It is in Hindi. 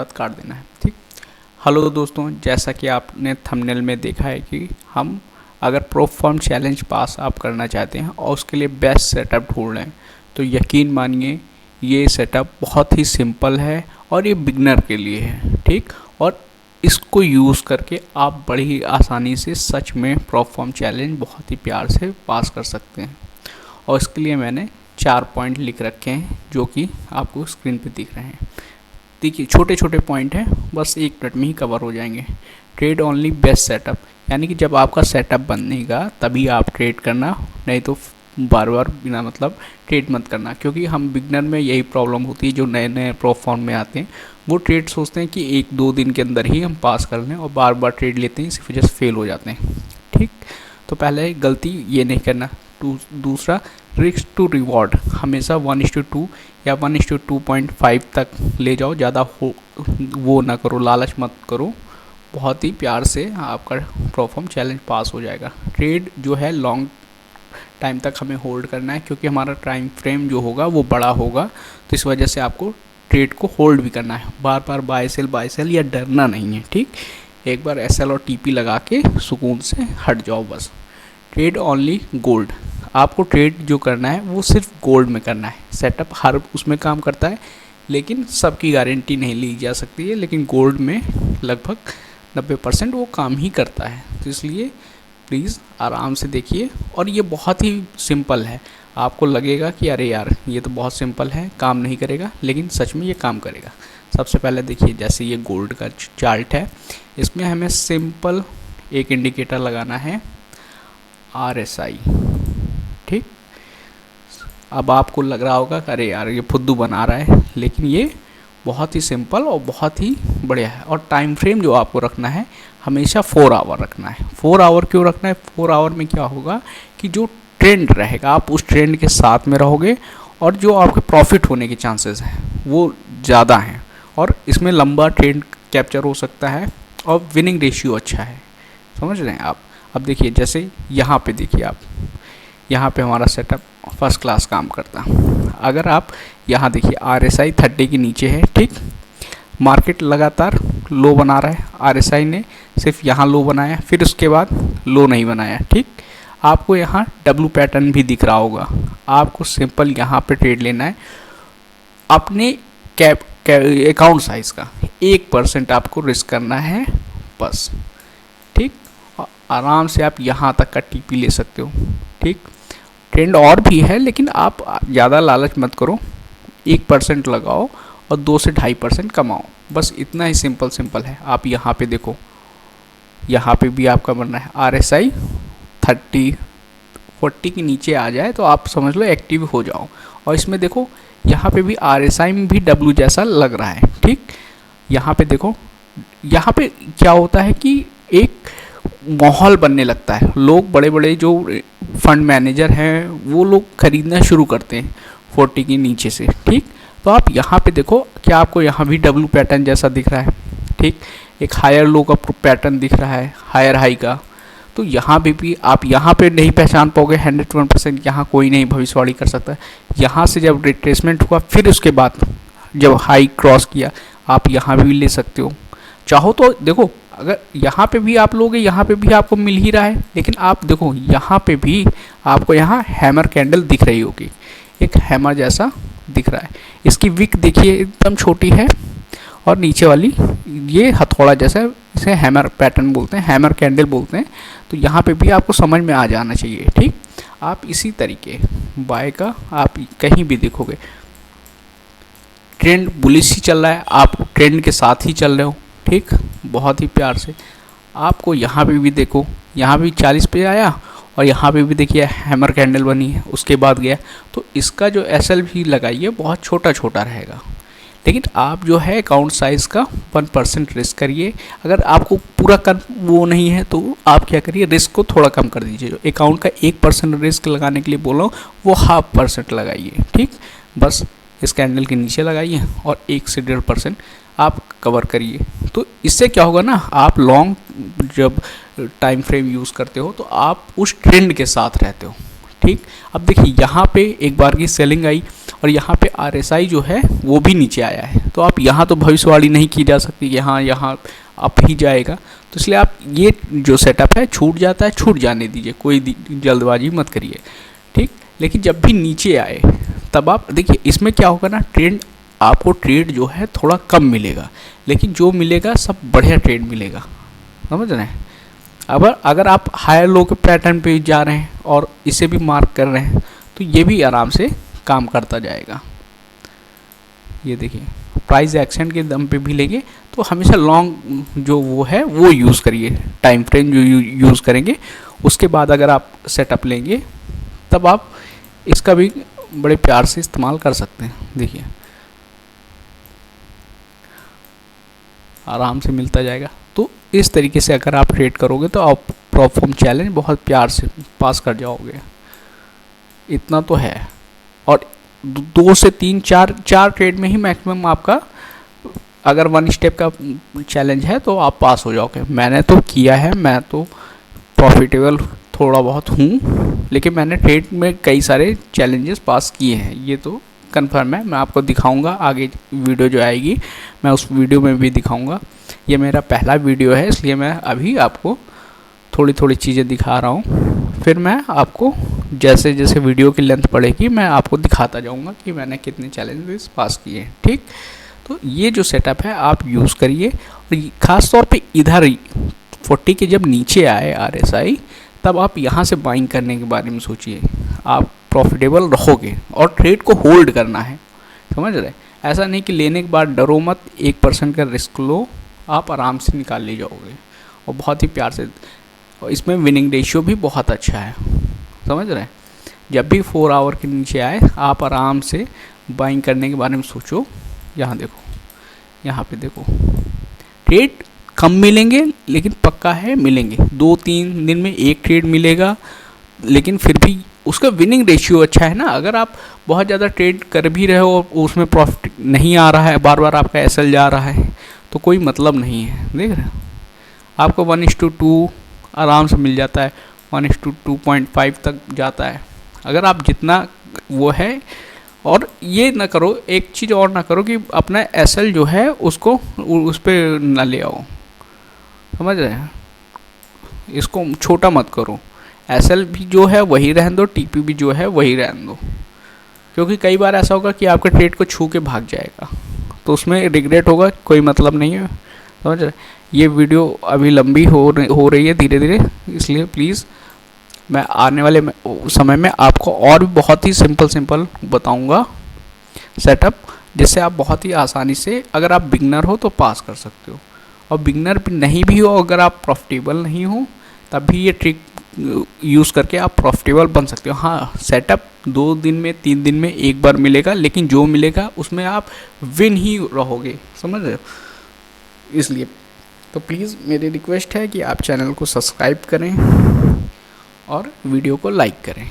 बाद काट देना है। ठीक। हेलो दोस्तों, जैसा कि आपने थंबनेल में देखा है कि हम अगर प्रोफॉर्म चैलेंज पास आप करना चाहते हैं और उसके लिए बेस्ट सेटअप ढूंढ रहे हैं तो यकीन मानिए ये सेटअप बहुत ही सिंपल है और ये बिगनर के लिए है। ठीक। और इसको यूज़ करके आप बड़ी ही आसानी से सच में प्रोफॉर्म चैलेंज बहुत ही प्यार से पास कर सकते हैं। और इसके लिए मैंने 4 पॉइंट लिख रखे हैं जो कि आपको स्क्रीन पे दिख रहे हैं। देखिए, छोटे छोटे पॉइंट हैं, बस 1 मिनट में ही कवर हो जाएंगे। ट्रेड ओनली बेस्ट सेटअप, यानी कि जब आपका सेटअप बनेगा तभी आप ट्रेड करना, नहीं तो बार बार बिना मतलब ट्रेड मत करना। क्योंकि हम बिगनर में यही प्रॉब्लम होती है, जो नए नए प्रोफॉर्म में आते हैं वो ट्रेड सोचते हैं कि 1-2 दिन के अंदर ही हम पास कर लें और बार बार ट्रेड लेते हैं, इसी वजह से फेल हो जाते हैं। ठीक। तो पहले गलती ये नहीं करना। दूसरा, रिस्क टू रिवॉर्ड हमेशा 1:2 या 1:2.5 तक ले जाओ, ज़्यादा वो ना करो, लालच मत करो। बहुत ही प्यार से आपका प्रोफॉर्म चैलेंज पास हो जाएगा। ट्रेड जो है लॉन्ग टाइम तक हमें होल्ड करना है, क्योंकि हमारा टाइम फ्रेम जो होगा वो बड़ा होगा, तो इस वजह से आपको ट्रेड को होल्ड भी करना है। बार बार बाय सेल या डरना नहीं है। ठीक। एक बार SL और TP लगा के सुकून से हट जाओ बस। ट्रेड ओनली गोल्ड, आपको ट्रेड जो करना है वो सिर्फ गोल्ड में करना है। सेटअप हर उसमें काम करता है, लेकिन सबकी गारंटी नहीं ली जा सकती है, लेकिन गोल्ड में लगभग 90% वो काम ही करता है। तो इसलिए प्लीज़ आराम से देखिए। और ये बहुत ही सिंपल है। आपको लगेगा कि अरे यार ये तो बहुत सिंपल है, काम नहीं करेगा, लेकिन सच में ये काम करेगा। सबसे पहले देखिए, जैसे ये गोल्ड का चार्ट है, इसमें हमें सिंपल एक इंडिकेटर लगाना है, RSI। ठीक। अब आपको लग रहा होगा कि अरे यार ये फुद्दू बना रहा है, लेकिन ये बहुत ही सिंपल और बहुत ही बढ़िया है। और टाइम फ्रेम जो आपको रखना है हमेशा 4 आवर रखना है। 4 आवर क्यों रखना है? 4 आवर में क्या होगा कि जो ट्रेंड रहेगा आप उस ट्रेंड के साथ में रहोगे, और जो आपके प्रॉफिट होने के चांसेस हैं वो ज़्यादा हैं, और इसमें लंबा ट्रेंड कैप्चर हो सकता है, और विनिंग रेशियो अच्छा है। समझ रहे हैं आप? अब देखिए, जैसे यहाँ पे देखिए, आप यहाँ पे हमारा सेटअप फर्स्ट क्लास काम करता। अगर आप यहाँ देखिए, RSI 30 के नीचे है। ठीक। मार्केट लगातार लो बना रहा है, RSI ने सिर्फ यहाँ लो बनाया, फिर उसके बाद लो नहीं बनाया। ठीक। आपको यहाँ W पैटर्न भी दिख रहा होगा। आपको सिंपल यहाँ पे ट्रेड लेना है अपने अकाउंट साइज़ का 1% आपको रिस्क करना है बस। ठीक। आराम से आप यहाँ तक का TP ले सकते हो। ठीक। ट्रेंड और भी है, लेकिन आप ज़्यादा लालच मत करो, 1% लगाओ और 2 से 2.5% कमाओ, बस इतना ही सिंपल है। आप यहाँ पे देखो, यहाँ पे भी आपका बनना है RSI 30-40 के नीचे आ जाए तो आप समझ लो एक्टिव हो जाओ। और इसमें देखो, यहाँ पे भी RSI में भी W जैसा लग रहा है। ठीक। यहाँ पे देखो, यहाँ पे क्या होता है कि एक माहौल बनने लगता है, लोग बड़े बड़े जो फंड मैनेजर हैं वो लोग खरीदना शुरू करते हैं 40 के नीचे से। ठीक। तो आप यहाँ पे देखो, क्या आपको यहाँ भी W पैटर्न जैसा दिख रहा है? ठीक। एक हायर लो का पैटर्न दिख रहा है, हायर हाई का। तो यहाँ भी आप यहाँ पे नहीं पहचान पाओगे 101%, यहाँ कोई नहीं भविष्यवाणी कर सकता। यहाँ से जब रिट्रेसमेंट हुआ, फिर उसके बाद जब हाई क्रॉस किया, आप यहाँ भी ले सकते हो। चाहो तो देखो, अगर यहाँ पे भी आप लोगे, यहाँ पे भी आपको मिल ही रहा है, लेकिन आप देखो यहाँ पे भी आपको यहाँ हैमर कैंडल दिख रही होगी, एक हैमर जैसा दिख रहा है। इसकी विक देखिए एकदम छोटी है, और नीचे वाली ये हथौड़ा जैसा, इसे हैमर पैटर्न बोलते हैं, हैमर कैंडल बोलते हैं। तो यहाँ पे भी आपको समझ में आ जाना चाहिए। ठीक। आप इसी तरीके बाय का आप कहीं भी देखोगे, ट्रेंड बुलिश ही चल रहा है, आप ट्रेंड के साथ ही चल रहे हो। ठीक। बहुत ही प्यार से आपको यहाँ पे भी देखो, यहाँ भी 40 पे आया, और यहाँ पे भी देखिए हैमर कैंडल बनी है, उसके बाद गया। तो इसका जो SL भी लगाइए बहुत छोटा छोटा रहेगा, लेकिन आप जो है अकाउंट साइज़ का 1% रिस्क करिए। अगर आपको पूरा कर वो नहीं है तो आप क्या करिए, रिस्क को थोड़ा कम कर दीजिए। जो अकाउंट का 1% रिस्क लगाने के लिए बोला हूँ वो 0.5% लगाइए। ठीक। बस इस कैंडल के नीचे लगाइए और 1 से 1.5% आप कवर करिए। तो इससे क्या होगा ना, आप लॉन्ग जब टाइम फ्रेम यूज़ करते हो तो आप उस ट्रेंड के साथ रहते हो। ठीक। अब देखिए, यहाँ पे एक बार की सेलिंग आई और यहाँ पे RSI जो है वो भी नीचे आया है। तो आप यहाँ तो भविष्यवाणी नहीं की जा सकती कि हाँ यहाँ अप ही जाएगा, तो इसलिए आप ये जो सेटअप है छूट जाता है, छूट जाने दीजिए, कोई जल्दबाजी मत करिए, ठीक। लेकिन जब भी नीचे आए तब आप देखिए, इसमें क्या होगा ना, ट्रेंड आपको ट्रेड जो है थोड़ा कम मिलेगा, लेकिन जो मिलेगा सब बढ़िया ट्रेड मिलेगा, समझ रहे हैं। अब अगर आप हायर लो के पैटर्न पे जा रहे हैं और इसे भी मार्क कर रहे हैं तो ये भी आराम से काम करता जाएगा। ये देखिए प्राइस एक्शन के दम पे भी लेंगे तो हमेशा लॉन्ग जो वो है वो यूज़ करिए, टाइम फ्रेम जो यूज़ करेंगे, उसके बाद अगर आप सेटअप लेंगे तब आप इसका भी बड़े प्यार से इस्तेमाल कर सकते हैं। देखिए आराम से मिलता जाएगा। तो इस तरीके से अगर आप ट्रेड करोगे तो आप प्रोफॉर्म चैलेंज बहुत प्यार से पास कर जाओगे, इतना तो है। और 2 से 3 4 ट्रेड में ही मैक्सिमम आपका, अगर 1 स्टेप का चैलेंज है तो आप पास हो जाओगे। मैंने तो किया है, मैं तो प्रॉफिटेबल थोड़ा बहुत हूँ, लेकिन मैंने ट्रेड में कई सारे चैलेंजेस पास किए हैं, ये तो कंफर्म है। मैं आपको दिखाऊंगा आगे वीडियो जो आएगी, मैं उस वीडियो में भी दिखाऊंगा। ये मेरा पहला वीडियो है इसलिए मैं अभी आपको थोड़ी थोड़ी चीज़ें दिखा रहा हूँ, फिर मैं आपको जैसे जैसे वीडियो की लेंथ बढ़ेगी मैं आपको दिखाता जाऊँगा कि मैंने कितने चैलेंजेस पास किए हैं, ठीक। तो ये जो सेटअप है आप यूज़ करिए, और ख़ास तौर पे इधर 40 के जब नीचे आए RSI तब आप यहाँ से बाइंग करने के बारे में सोचिए, आप प्रॉफिटेबल रहोगे और ट्रेड को होल्ड करना है, समझ रहे। ऐसा नहीं कि लेने के बाद डरो मत, 1% का रिस्क लो, आप आराम से निकाल ले जाओगे और बहुत ही प्यार से। और इसमें विनिंग रेशियो भी बहुत अच्छा है, समझ रहे। जब भी 4 आवर के नीचे आए आप आराम से बाइंग करने के बारे में सोचो। यहाँ देखो, यहाँ पे देखो, ट्रेड कम मिलेंगे लेकिन पक्का है मिलेंगे, 2-3 दिन में एक ट्रेड मिलेगा, लेकिन फिर भी उसका विनिंग रेशियो अच्छा है ना। अगर आप बहुत ज़्यादा ट्रेड कर भी रहे हो और उसमें प्रॉफिट नहीं आ रहा है, बार बार आपका SL जा रहा है, तो कोई मतलब नहीं है, देख रहे हैं। आपको 1:2 आराम से मिल जाता है, 1:2.5 तक जाता है अगर आप जितना वो है। और ये ना करो, एक चीज़ और ना करो कि अपना SL जो है उसको उस पर ना ले आओ, समझ रहे हैं। इसको छोटा मत करो, SL भी जो है वही रहने दो, TP भी जो है वही रहने दो, क्योंकि कई बार ऐसा होगा कि आपके ट्रेड को छू के भाग जाएगा तो उसमें रिग्रेट होगा, कोई मतलब नहीं है, समझ रहे। ये वीडियो अभी लंबी हो रही है धीरे धीरे, इसलिए प्लीज़ मैं आने वाले समय में आपको और भी बहुत ही सिंपल बताऊंगा सेटअप, जिससे आप बहुत ही आसानी से, अगर आप बिगनर हो तो पास कर सकते हो, और बिगनर भी नहीं भी हो, अगर आप प्रॉफिटेबल नहीं हो तब भी ये ट्रिक यूज़ करके आप प्रॉफिटेबल बन सकते हो। हाँ, सेटअप 2 दिन में 3 दिन में एक बार मिलेगा, लेकिन जो मिलेगा उसमें आप विन ही रहोगे, समझ रहे हो। इसलिए तो प्लीज़ मेरी रिक्वेस्ट है कि आप चैनल को सब्सक्राइब करें और वीडियो को लाइक करें।